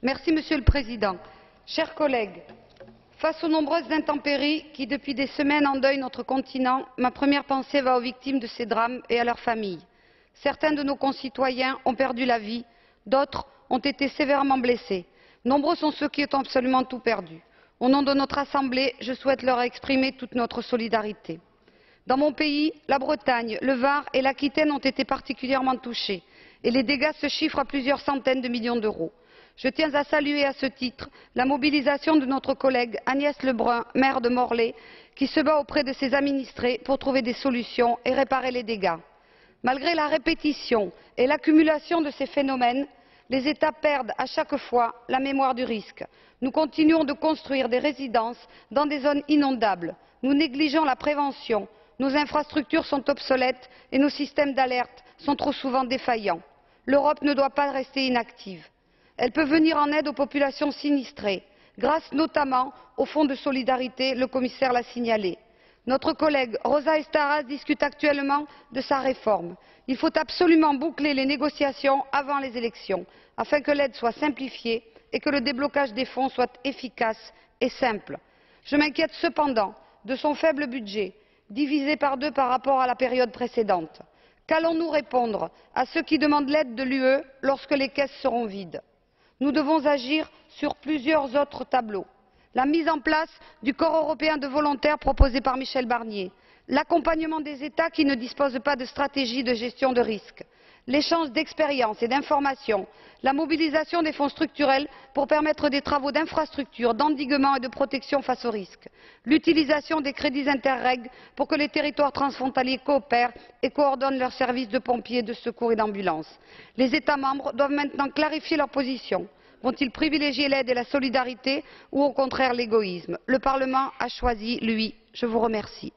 Monsieur le Président. Chers collègues, face aux nombreuses intempéries qui, depuis des semaines, endeuillent notre continent, ma première pensée va aux victimes de ces drames et à leurs familles. Certains de nos concitoyens ont perdu la vie, d'autres ont été sévèrement blessés. Nombreux sont ceux qui ont absolument tout perdu. Au nom de notre Assemblée, je souhaite leur exprimer toute notre solidarité. Dans mon pays, la Bretagne, le Var et l'Aquitaine ont été particulièrement touchés et les dégâts se chiffrent à plusieurs centaines de millions d'euros. Je tiens à saluer à ce titre la mobilisation de notre collègue Agnès Lebrun, maire de Morlaix, qui se bat auprès de ses administrés pour trouver des solutions et réparer les dégâts. Malgré la répétition et l'accumulation de ces phénomènes, les États perdent à chaque fois la mémoire du risque. Nous continuons de construire des résidences dans des zones inondables. Nous négligeons la prévention. Nos infrastructures sont obsolètes et nos systèmes d'alerte sont trop souvent défaillants. L'Europe ne doit pas rester inactive. Elle peut venir en aide aux populations sinistrées, grâce notamment au Fonds de solidarité, le commissaire l'a signalé. Notre collègue Rosa Estaras discute actuellement de sa réforme. Il faut absolument boucler les négociations avant les élections, afin que l'aide soit simplifiée et que le déblocage des fonds soit efficace et simple. Je m'inquiète cependant de son faible budget, divisé par 2 par rapport à la période précédente. Qu'allons-nous répondre à ceux qui demandent l'aide de l'UE lorsque les caisses seront vides? Nous devons agir sur plusieurs autres tableaux. La mise en place du corps européen de volontaires proposé par Michel Barnier, l'accompagnement des États qui ne disposent pas de stratégie de gestion de risque, l'échange d'expériences et d'informations, la mobilisation des fonds structurels pour permettre des travaux d'infrastructure, d'endiguement et de protection face aux risques, l'utilisation des crédits Interreg pour que les territoires transfrontaliers coopèrent et coordonnent leurs services de pompiers, de secours et d'ambulance. Les États membres doivent maintenant clarifier leur position. Vont-ils privilégier l'aide et la solidarité ou au contraire l'égoïsme? Le Parlement a choisi, lui. Je vous remercie.